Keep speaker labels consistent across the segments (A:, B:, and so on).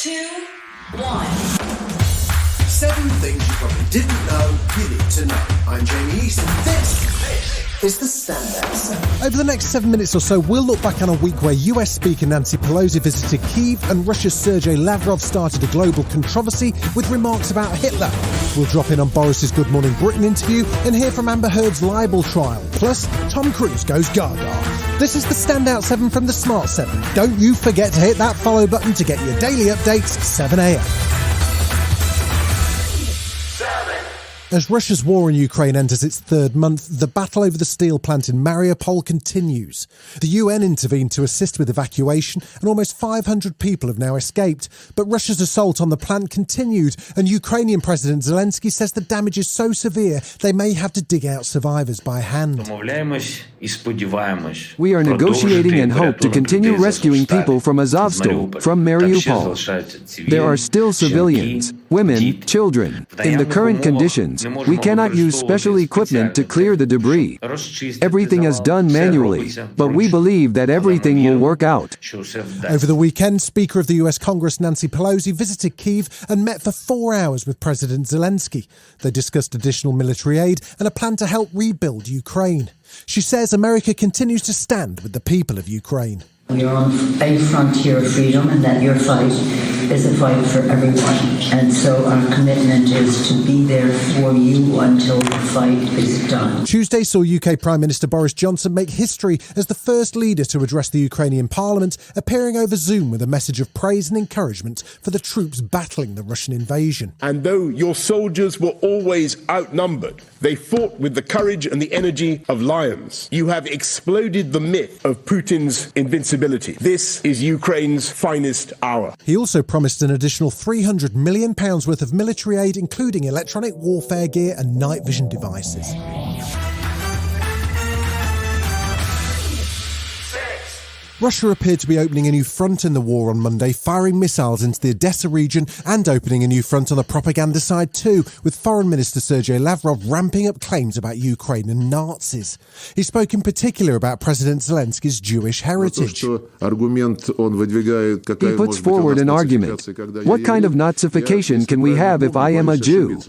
A: 2, 1.
B: 7 things you probably didn't know you need to know. I'm Jamie East, and this is the Standout 7.
C: Over the next 7 minutes or so, we'll look back on a week where US Speaker Nancy Pelosi visited Kyiv and Russia's Sergei Lavrov started a global controversy with remarks about Hitler. We'll drop in on Boris's Good Morning Britain interview and hear from Amber Heard's libel trial. Plus, Tom Cruise goes gaga. This is the Standout 7 from the Smart 7. Don't you forget to hit that follow button to get your daily updates 7 a.m. As Russia's war in Ukraine enters its third month, the battle over the steel plant in Mariupol continues. The UN intervened to assist with evacuation, and almost 500 people have now escaped. But Russia's assault on the plant continued, and Ukrainian President Zelensky says the damage is so severe they may have to dig out survivors by hand.
D: We are negotiating and hope to continue rescuing people from Azovstal, from Mariupol. There are still civilians, women, children. In the current conditions, we cannot use special equipment to clear the debris. Everything is done manually, but we believe that everything will work out.
C: Over the weekend, Speaker of the US Congress Nancy Pelosi visited Kyiv and met for 4 hours with President Zelensky. They discussed additional military aid and a plan to help rebuild Ukraine. She says America continues to stand with the people of Ukraine.
E: We are on a frontier of freedom, and that your fight is a fight for everyone. And so our commitment is to be there for you until the fight is done.
C: Tuesday saw UK Prime Minister Boris Johnson make history as the first leader to address the Ukrainian Parliament, appearing over Zoom with a message of praise and encouragement for the troops battling the Russian invasion.
F: And though your soldiers were always outnumbered, they fought with the courage and the energy of lions. You have exploded the myth of Putin's invincibility. This is Ukraine's finest hour.
C: He also promised an additional £300 million worth of military aid, including electronic warfare gear and night vision devices. Russia appeared to be opening a new front in the war on Monday, firing missiles into the Odessa region and opening a new front on the propaganda side too, with Foreign Minister Sergei Lavrov ramping up claims about Ukraine and Nazis. He spoke in particular about President Zelensky's Jewish heritage.
D: He puts forward an argument. What kind of Nazification can we have if I am a Jew?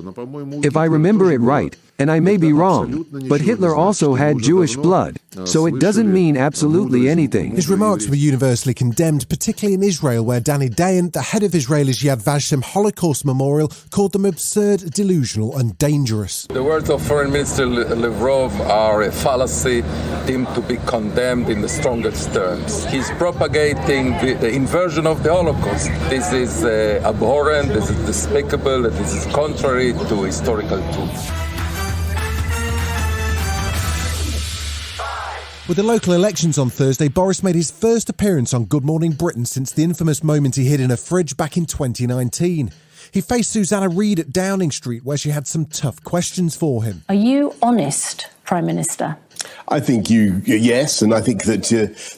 D: If I remember it right, and I may be wrong, but Hitler also had Jewish blood, so it doesn't mean absolutely anything.
C: His remarks were universally condemned, particularly in Israel, where Danny Dayan, the head of Israel's Yad Vashem Holocaust Memorial, called them absurd, delusional and dangerous.
G: The words of Foreign Minister Lavrov are a fallacy deemed to be condemned in the strongest terms. He's propagating the inversion of the Holocaust. This is abhorrent, this is despicable, this is contrary to historical truth.
C: With the local elections on Thursday, Boris made his first appearance on Good Morning Britain since the infamous moment he hid in a fridge back in 2019. He faced Susanna Reid at Downing Street, where she had some tough questions for him.
H: Are you honest, Prime Minister?
F: I think yes, and I think that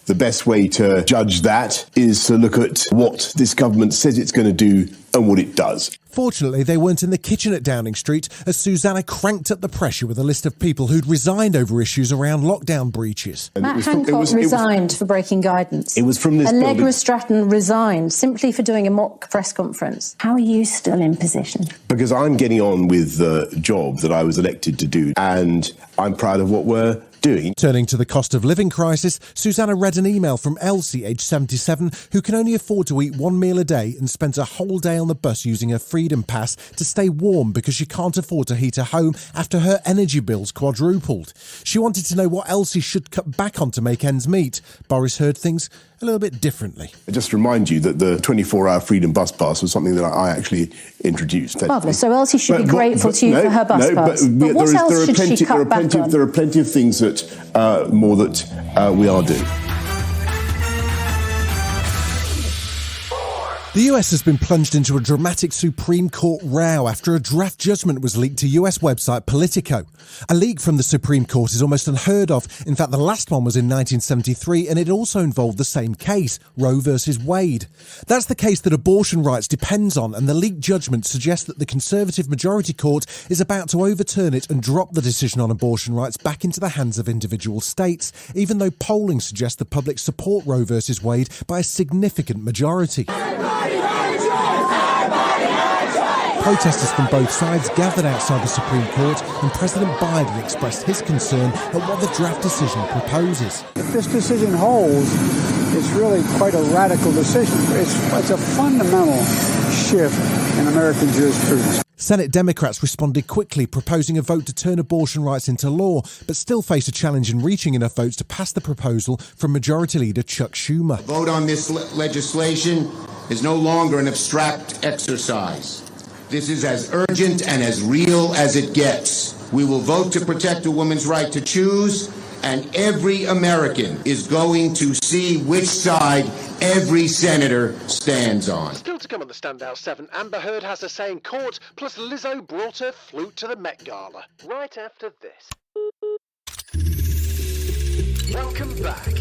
F: the best way to judge that is to look at what this government says it's going to do and what it does.
C: Fortunately, they weren't in the kitchen at Downing Street as Susanna cranked up the pressure with a list of people who'd resigned over issues around lockdown breaches.
H: Matt Hancock resigned for breaking guidance.
F: It was from this
H: Allegra Stratton resigned simply for doing a mock press conference. How are you still in position?
F: Because I'm getting on with the job that I was elected to do, and I'm proud of what we're doing.
C: Turning to the cost of living crisis, Susanna read an email from Elsie, aged 77, who can only afford to eat one meal a day and spends a whole day on the bus using her Freedom Pass to stay warm because she can't afford to heat her home after her energy bills quadrupled. She wanted to know what Elsie should cut back on to make ends meet. Boris heard things a little bit differently.
F: Just to remind you that the 24-hour Freedom Bus Pass was something that I actually introduced.
H: Marvellous. So Elsie should be grateful to you for her bus pass. But what else should she cut back on?
F: There are plenty of things that more that we are doing.
C: The US has been plunged into a dramatic Supreme Court row after a draft judgment was leaked to US website Politico. A leak from the Supreme Court is almost unheard of. In fact, the last one was in 1973, and it also involved the same case, Roe versus Wade. That's the case that abortion rights depends on, and the leaked judgment suggests that the Conservative majority court is about to overturn it and drop the decision on abortion rights back into the hands of individual states, even though polling suggests the public support Roe versus Wade by a significant majority. Protesters from both sides gathered outside the Supreme Court, and President Biden expressed his concern at what the draft decision proposes.
A: If this decision holds, it's really quite a radical decision. It's a fundamental shift in American jurisprudence.
C: Senate Democrats responded quickly, proposing a vote to turn abortion rights into law, but still face a challenge in reaching enough votes to pass the proposal from Majority Leader Chuck Schumer.
I: The vote on this legislation is no longer an abstract exercise. This is as urgent and as real as it gets. We will vote to protect a woman's right to choose, and every American is going to see which side every senator stands on.
B: Still to come on the Standout 7, Amber Heard has a say in court, plus Lizzo brought her flute to the Met Gala. Right after this. Welcome back.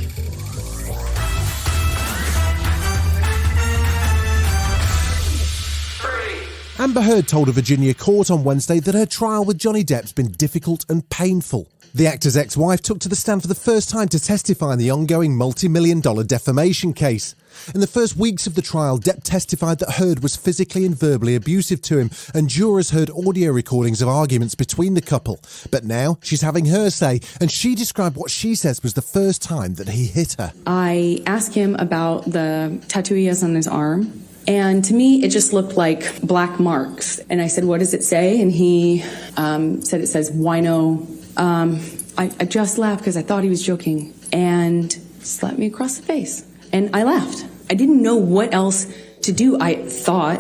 C: Amber Heard told a Virginia court on Wednesday that her trial with Johnny Depp's been difficult and painful. The actor's ex-wife took to the stand for the first time to testify in the ongoing multi-million-dollar defamation case. In the first weeks of the trial, Depp testified that Heard was physically and verbally abusive to him, and jurors heard audio recordings of arguments between the couple. But now she's having her say, and she described what she says was the first time that he hit her.
J: I asked him about the tattoo he has on his arm. And to me, it just looked like black marks. And I said, what does it say? And he said it says, wino. I just laughed because I thought he was joking and slapped me across the face. And I laughed. I didn't know what else to do. I thought,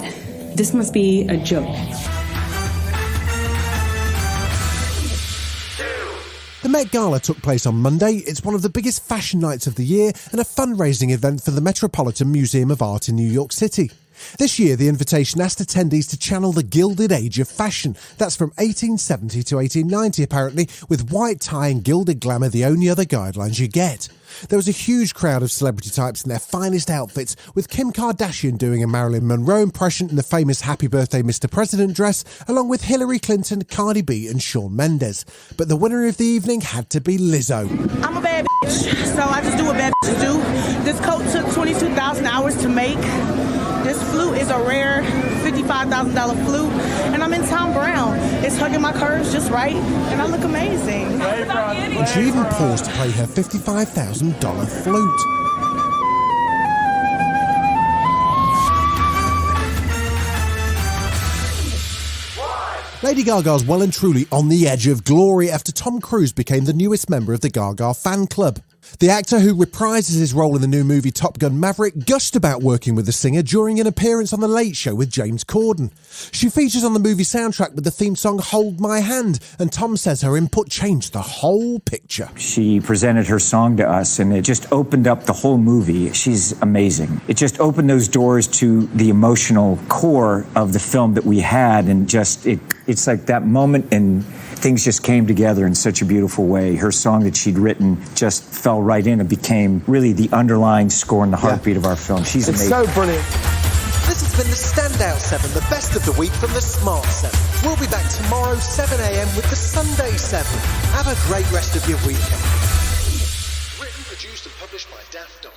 J: this must be a joke.
C: The Met Gala took place on Monday. It's one of the biggest fashion nights of the year and a fundraising event for the Metropolitan Museum of Art in New York City. This year, the invitation asked attendees to channel the Gilded Age of fashion. That's from 1870 to 1890, apparently, with white tie and gilded glamour the only other guidelines you get. There was a huge crowd of celebrity types in their finest outfits, with Kim Kardashian doing a Marilyn Monroe impression in the famous Happy Birthday Mr. President dress, along with Hillary Clinton, Cardi B and Shawn Mendes. But the winner of the evening had to be Lizzo.
K: I'm a bad bitch, so I just do what bad bitches do. This coat took 22,000 hours to make. This flute is a rare $55,000 flute, and I'm in Tom Brown. It's hugging my curves just right, and I look amazing.
C: And she even paused to play her $55,000 flute. Lady Gaga's well and truly on the edge of glory after Tom Cruise became the newest member of the Gaga fan club. The actor, who reprises his role in the new movie Top Gun Maverick, gushed about working with the singer during an appearance on The Late Show with James Corden. She features on the movie soundtrack with the theme song Hold My Hand, and Tom says her input changed the whole picture.
L: She presented her song to us, and it just opened up the whole movie. She's amazing. It just opened those doors to the emotional core of the film that we had, and just it's like that moment, and things just came together in such a beautiful way. Her song that she'd written just fell right in and became really the underlying score and the heartbeat of our film. She's amazing.
B: It's so brilliant. This has been the Standout 7, the best of the week from the Smart 7. We'll be back tomorrow, 7 a.m. with the Sunday 7. Have a great rest of your weekend. Written, produced and published by Daft Doris.